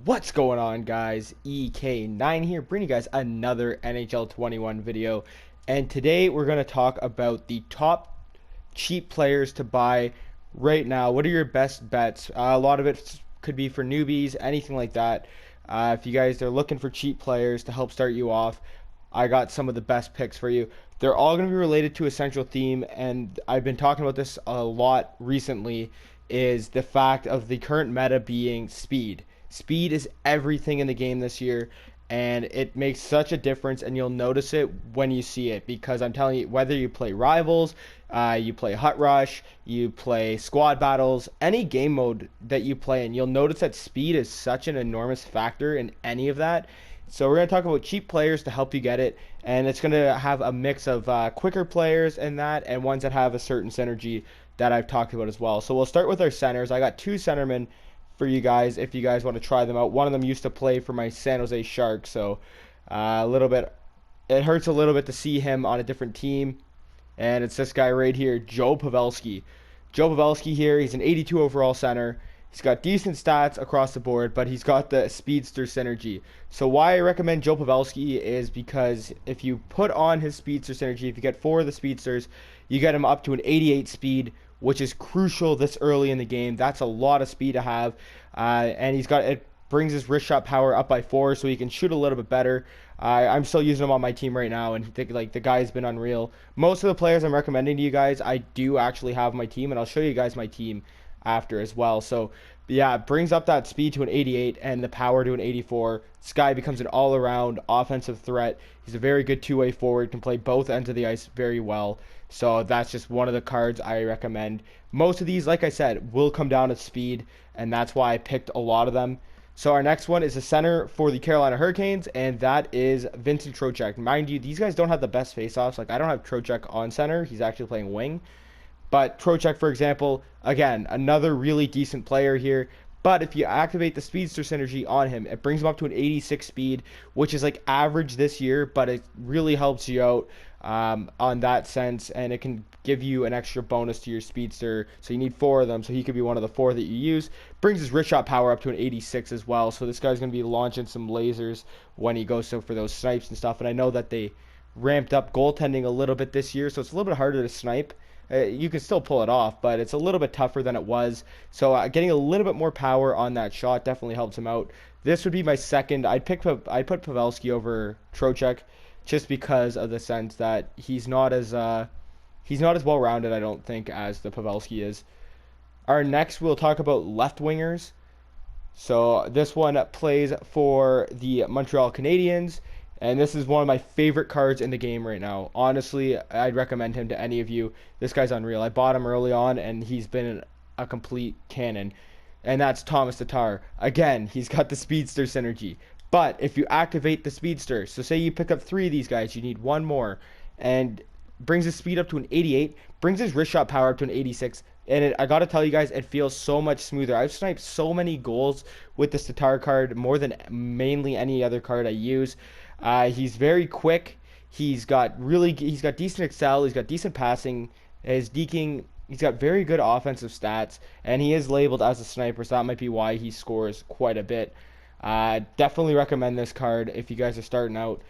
What's going on, guys? EK9 here, bringing you guys another NHL 21 video. And today we're going to talk about the top cheap players to buy right now. What are your best bets? A lot of it could be for newbies, anything like that. If you guys are looking for cheap players to help start you off, I got some of the best picks for you. They're all going to be related to a central theme, and I've been talking about this a lot recently, is the fact of the current meta being speed. Speed is everything in the game this year, and it makes such a difference, and you'll notice it when you see it, because I'm telling you, whether you play Rivals, you play Hut Rush, you play Squad Battles, any game mode that you play in, you'll notice that speed is such an enormous factor in any of that. So we're going to talk about cheap players to help you get it, and it's going to have a mix of quicker players in that and ones that have a certain synergy that I've talked about as well. So we'll start with our centers. I got two centermen for you guys if you guys want to try them out. One of them used to play for my San Jose Sharks, so it hurts a little bit to see him on a different team, and it's this guy right here, Joe Pavelski. Joe Pavelski here, he's an 82 overall center. He's got decent stats across the board, but he's got the speedster synergy. So why I recommend Joe Pavelski is because if you put on his speedster synergy, if you get 4 of the speedsters, you get him up to an 88 speed, which is crucial this early in the game. That's a lot of speed to have, and it brings his wrist shot power up by 4, so he can shoot a little bit better. I'm still using him on my team right now, and the guy's been unreal. Most of the players I'm recommending to you guys, I do actually have my team, and I'll show you guys my team after as well. So yeah, it brings up that speed to an 88 and the power to an 84. This guy becomes an all-around offensive threat. He's a very good two-way forward, can play both ends of the ice very well. So that's just one of the cards I recommend. Most of these, like I said, will come down to speed, and that's why I picked a lot of them. So our next one is a center for the Carolina Hurricanes, and that is Vincent Trocheck. Mind you, these guys don't have the best face-offs. Like, I don't have Trocheck on center. He's actually playing wing. But Trocheck, for example, again, another really decent player here. But if you activate the speedster synergy on him, it brings him up to an 86 speed, which is like average this year, but it really helps you out on that sense, and it can give you an extra bonus to your speedster. So you need 4 of them, so he could be one of the 4 that you use. Brings his wrist shot power up to an 86 as well, so this guy's going to be launching some lasers when he goes for those snipes and stuff. And I know that they ramped up goaltending a little bit this year, so it's a little bit harder to snipe. You can still pull it off, but it's a little bit tougher than it was. So getting a little bit more power on that shot definitely helps him out. This would be my second. I'd put Pavelski over Trocheck just because of the sense that he's not as well-rounded, I don't think, as the Pavelski is. Our next, we'll talk about left wingers. So this one plays for the Montreal Canadiens. And this is one of my favorite cards in the game right now. Honestly, I'd recommend him to any of you. This guy's unreal. I bought him early on, and he's been a complete cannon. And that's Thomas Attar. Again, he's got the speedster synergy. But if you activate the speedster, so say you pick up 3 of these guys, you need 1 more, and brings his speed up to an 88, brings his wrist shot power up to an 86, and I gotta tell you guys, it feels so much smoother. I've sniped so many goals with this Attar card, more than mainly any other card I use. He's very quick. He's got decent excel. He's got decent passing. His deking. He's got very good offensive stats, and he is labeled as a sniper, so that might be why he scores quite a bit. Definitely recommend this card if you guys are starting out.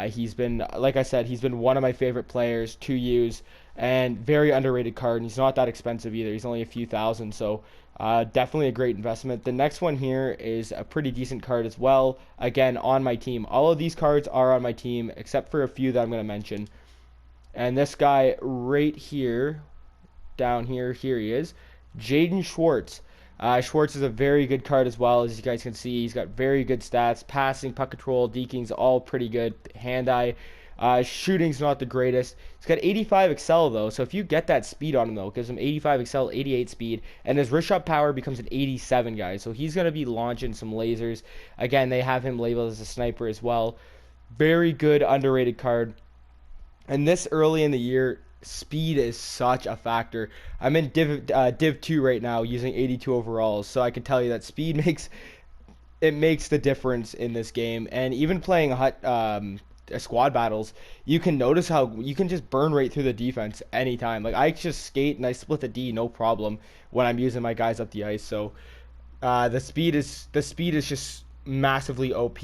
He's been, like I said, he's been one of my favorite players to use, and very underrated card, and he's not that expensive either. He's only a few thousand, so definitely a great investment. The next one here is a pretty decent card as well, again, on my team. All of these cards are on my team, except for a few that I'm going to mention. And this guy right here, down here, here he is, Jaden Schwartz. Schwartz is a very good card as well, as you guys can see. He's got very good stats, passing, puck control, deking's all pretty good, hand-eye. Shooting's not the greatest. He's got 85 excel though, so if you get that speed on him though, it gives him 85 excel, 88 speed, and his wrist shot power becomes an 87, guys. So he's going to be launching some lasers. Again, they have him labeled as a sniper as well. Very good, underrated card. And this early in the year, speed is such a factor. I'm in Div 2 right now using 82 overalls, so I can tell you that speed makes the difference in this game. And even playing squad battles, you can notice how you can just burn right through the defense anytime. Like, I just skate and I split the D no problem when I'm using my guys up the ice. So the speed is just massively OP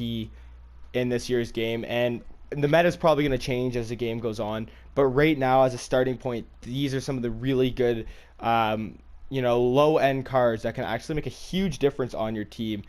in this year's game, and the meta is probably going to change as the game goes on. But right now, as a starting point, these are some of the really good, low end cards that can actually make a huge difference on your team.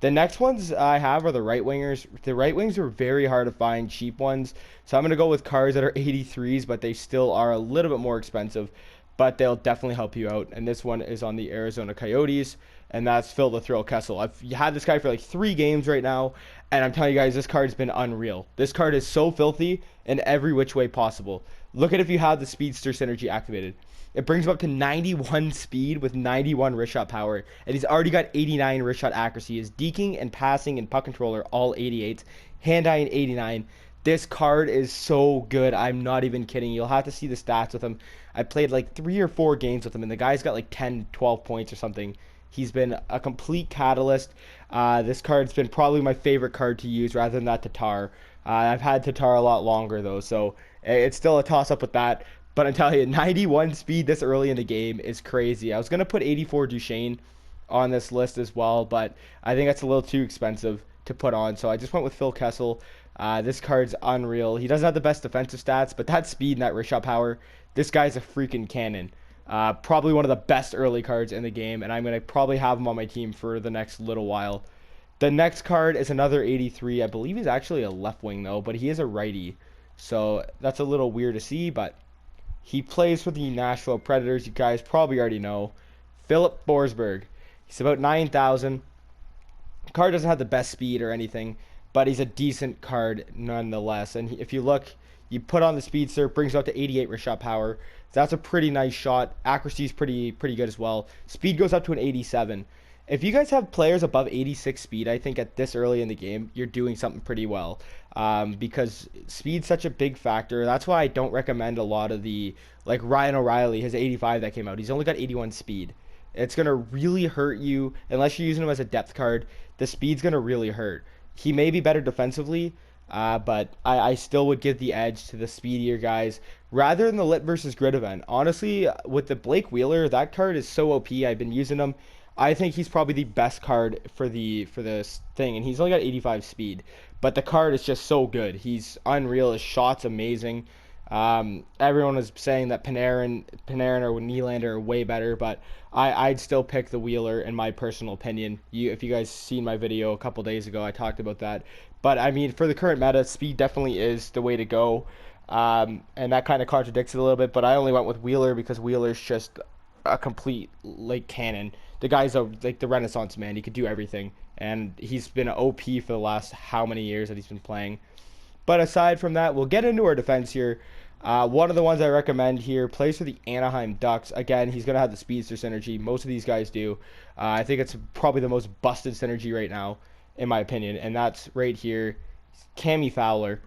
The next ones I have are the right wingers. The right wings are very hard to find, cheap ones. So I'm going to go with cards that are 83s, but they still are a little bit more expensive, but they'll definitely help you out. And this one is on the Arizona Coyotes, and that's Phil the Thrill Kessel. I've had this guy for like 3 games right now, and I'm telling you guys, this card's been unreal. This card is so filthy in every which way possible. Look at if you have the Speedster Synergy activated. It brings him up to 91 speed with 91 wrist shot power, and he's already got 89 wrist shot accuracy. His deking and passing and puck control are all 88s, hand-eye and 89. This card is so good. I'm not even kidding. You'll have to see the stats with him. I played like 3 or 4 games with him, and the guy's got like 10, 12 points or something. He's been a complete catalyst. This card's been probably my favorite card to use rather than that Attar. I've had Attar a lot longer though, so it's still a toss-up with that. But I'm telling you, 91 speed this early in the game is crazy. I was going to put 84 Duchesne on this list as well, but I think that's a little too expensive to put on. So I just went with Phil Kessel. This card's unreal. He doesn't have the best defensive stats, but that speed and that wrist shot power, this guy's a freaking cannon. Probably one of the best early cards in the game, and I'm going to probably have him on my team for the next little while. The next card is another 83. I believe he's actually a left wing, though, but he is a righty. So that's a little weird to see, but he plays for the Nashville Predators. You guys probably already know. Filip Forsberg. He's about 9,000. Card doesn't have the best speed or anything, but he's a decent card nonetheless. And if you look, you put on the speedster, it brings out to 88 wrist shot power. So that's a pretty nice shot. Accuracy is pretty good as well. Speed goes up to an 87. If you guys have players above 86 speed, I think at this early in the game, you're doing something pretty well. Because speed's such a big factor. That's why I don't recommend a lot of the, like Ryan O'Reilly, his 85 that came out. He's only got 81 speed. It's going to really hurt you, unless you're using him as a depth card. The speed's going to really hurt. He may be better defensively, but I still would give the edge to the speedier guys rather than the lit versus grid event. Honestly, with the Blake Wheeler, that card is so OP. I've been using him. I think he's probably the best card for this thing, and he's only got 85 speed. But the card is just so good. He's unreal. His shot's amazing. Everyone is saying that Panarin or Nylander are way better, but I'd still pick the Wheeler in my personal opinion. If you guys seen my video a couple days ago, I talked about that. But I mean, for the current meta, speed definitely is the way to go. And that kind of contradicts it a little bit, but I only went with Wheeler because Wheeler's just a complete like cannon. The guy's like the Renaissance man. He could do everything, and he's been an OP for the last how many years that he's been playing. But aside from that, we'll get into our defense here. One of the ones I recommend here plays for the Anaheim Ducks. Again, he's going to have the speedster synergy. Most of these guys do. I think it's probably the most busted synergy right now, in my opinion, and that's right here. Cammy Fowler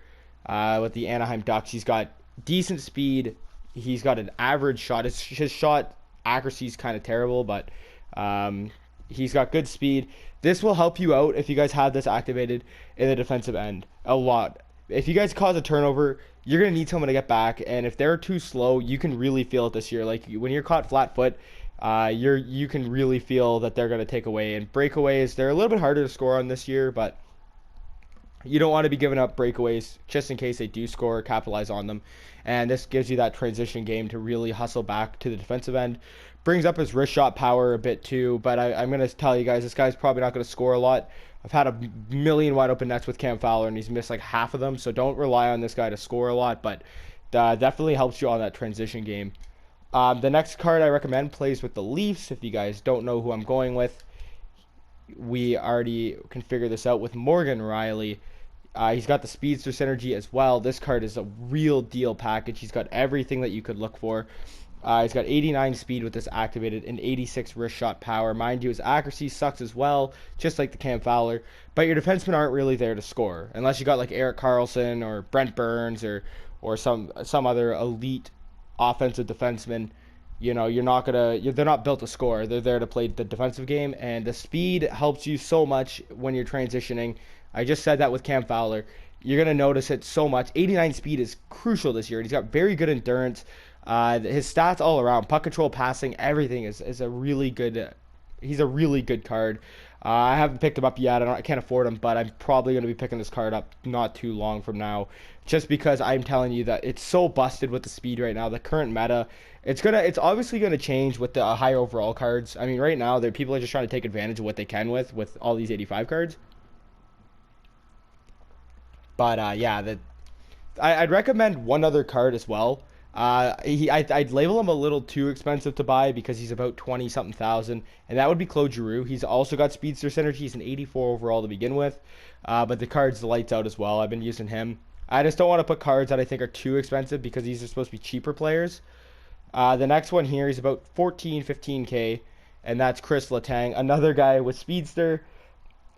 with the Anaheim Ducks. He's got decent speed. He's got an average shot. His shot accuracy is kind of terrible, but he's got good speed. This will help you out if you guys have this activated in the defensive end a lot. If you guys cause a turnover, you're going to need someone to get back, and if they're too slow, you can really feel it this year. Like when you're caught flat-foot, you can really feel that they're going to take away. And breakaways, they're a little bit harder to score on this year, but you don't want to be giving up breakaways just in case they do score, capitalize on them. And this gives you that transition game to really hustle back to the defensive end. Brings up his wrist shot power a bit too, but I'm going to tell you guys, this guy's probably not going to score a lot. I've had a million wide open nets with Cam Fowler, and he's missed like half of them, so don't rely on this guy to score a lot, but definitely helps you on that transition game. The next card I recommend plays with the Leafs. If you guys don't know who I'm going with, we already can figure this out with Morgan Rielly. He's got the speedster synergy as well. This card is a real deal package. He's got everything that you could look for. He's got 89 speed with this activated and 86 wrist shot power. Mind you, his accuracy sucks as well, just like the Cam Fowler. But your defensemen aren't really there to score, unless you got like Erik Karlsson or Brent Burns or some other elite offensive defenseman. You know, they're not built to score. They're there to play the defensive game, and the speed helps you so much when you're transitioning. I just said that with Cam Fowler. You're going to notice it so much. 89 speed is crucial this year. He's got very good endurance. His stats all around, puck control, passing, everything is a really good. He's a really good card. I haven't picked him up yet. I can't afford him, but I'm probably going to be picking this card up not too long from now, just because I'm telling you that it's so busted with the speed right now. The current meta, it's obviously gonna change with the higher overall cards. I mean, right now, people are just trying to take advantage of what they can with all these 85 cards. But yeah, I'd recommend one other card as well. I'd label him a little too expensive to buy because he's about 20 something thousand, and that would be Claude Giroux. He's also got speedster synergy. He's an 84 overall to begin with, but the card's lights out as well. I've been using him. I just don't want to put cards that I think are too expensive because these are supposed to be cheaper players. The next one here is about 15K, and that's Kris Letang, another guy with speedster.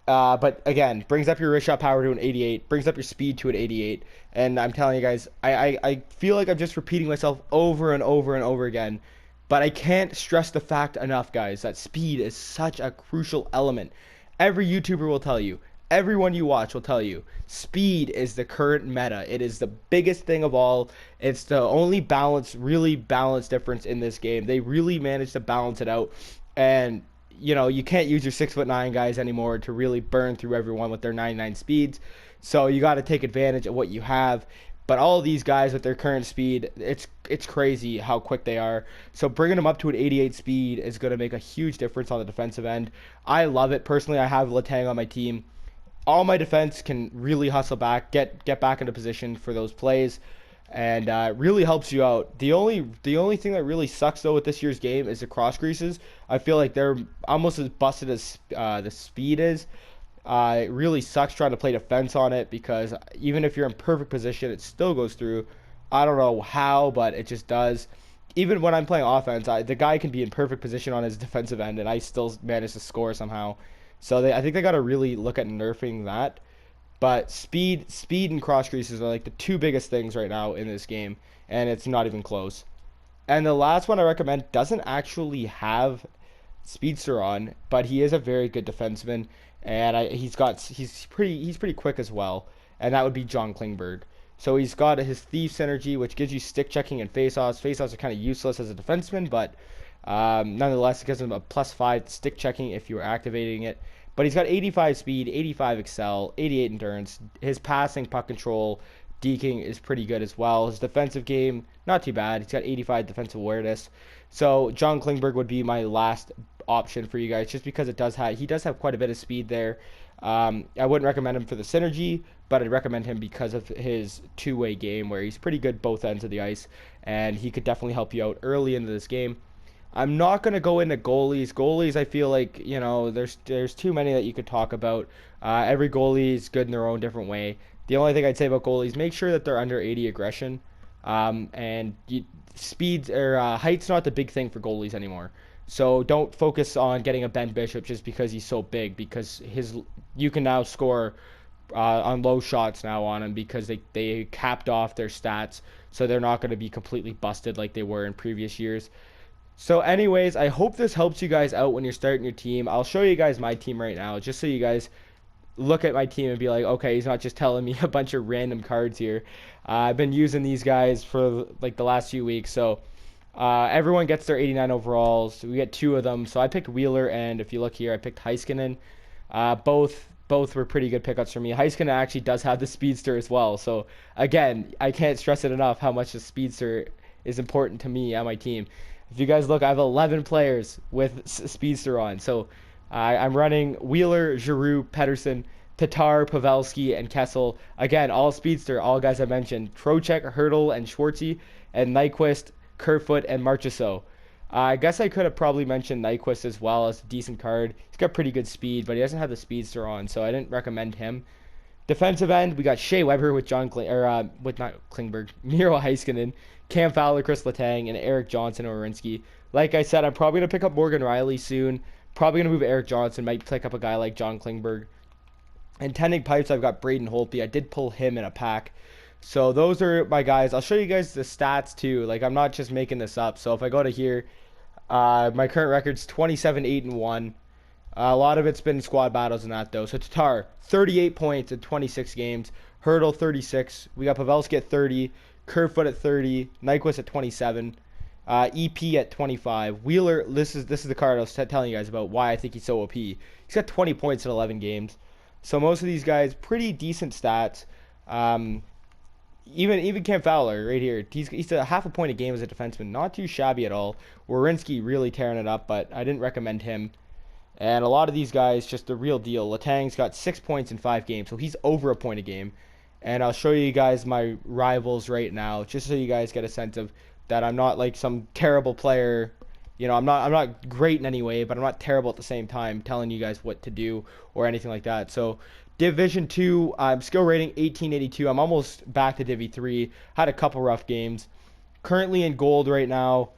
But again, brings up your wrist shot power to an 88, brings up your speed to an 88, and I'm telling you guys, I feel like I'm just repeating myself over and over and over again, but I can't stress the fact enough, guys, that speed is such a crucial element. Every YouTuber will tell you, everyone you watch will tell you, speed is the current meta. It is the biggest thing of all. It's the only really balanced difference in this game. They really managed to balance it out, and you know, you can't use your 6'9" guys anymore to really burn through everyone with their 99 speeds. So you got to take advantage of what you have. But all of these guys with their current speed, it's crazy how quick they are. So bringing them up to an 88 speed is going to make a huge difference on the defensive end. I love it. Personally, I have Letang on my team. All my defense can really hustle back, get back into position for those plays, and really helps you out. The only thing that really sucks though with this year's game is the cross creases. I feel like they're almost as busted as the speed is. It really sucks trying to play defense on it because even if you're in perfect position, it still goes through. I don't know how, but it just does. Even when I'm playing offense, the guy can be in perfect position on his defensive end, and I still manage to score somehow. So I think they got to really look at nerfing that. But speed and cross creases are like the two biggest things right now in this game, and it's not even close. And the last one I recommend doesn't actually have speedster on, but he is a very good defenseman, and he's pretty quick as well, and that would be John Klingberg. So he's got his thief synergy, which gives you stick checking and faceoffs. Faceoffs are kind of useless as a defenseman, but nonetheless, it gives him a +5 stick checking if you are activating it. But he's got 85 speed, 85 excel, 88 endurance. His passing, puck control, deking is pretty good as well. His defensive game, not too bad. He's got 85 defensive awareness. So John Klingberg would be my last option for you guys, just because he does have quite a bit of speed there. I wouldn't recommend him for the synergy, but I'd recommend him because of his two-way game, where he's pretty good both ends of the ice, and he could definitely help you out early into this game. I'm not going to go into goalies. Goalies, I feel like, you know, there's too many that you could talk about. Every goalie is good in their own different way. The only thing I'd say about goalies, make sure that they're under 80 aggression. Speeds or height's not the big thing for goalies anymore. So don't focus on getting a Ben Bishop just because he's so big, because you can now score on low shots now on him because they capped off their stats, so they're not going to be completely busted like they were in previous years. So anyways, I hope this helps you guys out when you're starting your team. I'll show you guys my team right now, just so you guys look at my team and be like, okay, he's not just telling me a bunch of random cards here. I've been using these guys for like the last few weeks. So everyone gets their 89 overalls. We get 2 of them. So I picked Wheeler, and if you look here, I picked Heiskanen. Both were pretty good pickups for me. Heiskanen actually does have the speedster as well. So again, I can't stress it enough how much the speedster is important to me on my team. If you guys look, I have 11 players with speedster on. So I'm running Wheeler, Giroux, Pettersson, Attar, Pavelski, and Kessel. Again, all speedster, all guys I mentioned. Trocheck, Hertl, and Schwartzy, and Nyquist, Kerfoot, and Marchessault. I guess I could have probably mentioned Nyquist as well as a decent card. He's got pretty good speed, but he doesn't have the speedster on, so I didn't recommend him. Defensive end, we got Shea Weber with Miro Heiskanen, Cam Fowler, Kris Letang, and Erik Johnson or Rinsky. Like I said, I'm probably going to pick up Morgan Rielly soon. Probably going to move Erik Johnson. Might pick up a guy like John Klingberg. And tending pipes, I've got Braden Holtby. I did pull him in a pack. So those are my guys. I'll show you guys the stats too. Like, I'm not just making this up. So if I go to here, my current record's 27-8-1. A lot of it's been squad battles and that though. So Attar, 38 points in 26 games. Hertl, 36. We got Pavelski at 30. Kerfoot at 30. Nyquist at 27. EP at 25. Wheeler, this is the card I was telling you guys about why I think he's so OP. He's got 20 points in 11 games. So most of these guys, pretty decent stats. Even Cam Fowler right here, he's a half a point a game as a defenseman, not too shabby at all. Werenski really tearing it up, but I didn't recommend him. And a lot of these guys, just the real deal. Letang's got 6 points in 5 games, so he's over a point a game. And I'll show you guys my rivals right now, just so you guys get a sense of that I'm not like some terrible player. You know, I'm not great in any way, but I'm not terrible at the same time, telling you guys what to do or anything like that. So Division 2, skill rating 1882. I'm almost back to Div 3. Had a couple rough games. Currently in gold right now.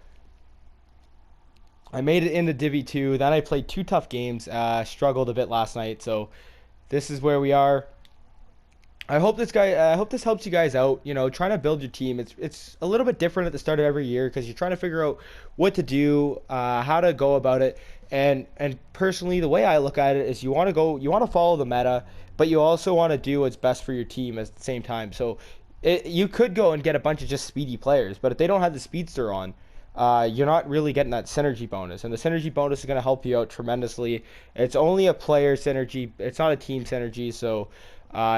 I made it into Div 2. Then I played 2 tough games. Struggled a bit last night. So this is where we are. I hope this helps you guys out. You know, trying to build your team. It's a little bit different at the start of every year because you're trying to figure out what to do, how to go about it. And personally, the way I look at it is you want to follow the meta, but you also want to do what's best for your team at the same time. So you could go and get a bunch of just speedy players, but if they don't have the speedster on, you're not really getting that synergy bonus. And the synergy bonus is going to help you out tremendously. It's only a player synergy. It's not a team synergy. So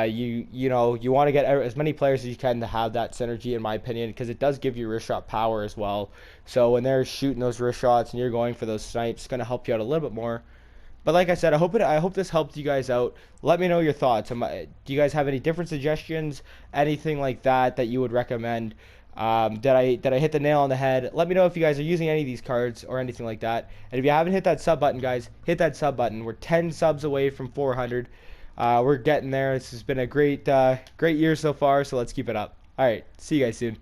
you want to get as many players as you can to have that synergy, in my opinion, because it does give you wrist shot power as well. So when they're shooting those wrist shots and you're going for those snipes, it's going to help you out a little bit more. But like I said, I hope this helped you guys out. Let me know your thoughts. Do you guys have any different suggestions, anything like that you would recommend? Did I hit the nail on the head? Let me know if you guys are using any of these cards or anything like that. And if you haven't hit that sub button, guys, hit that sub button. We're 10 subs away from 400. We're getting there. This has been a great year so far, so let's keep it up. All right, see you guys soon.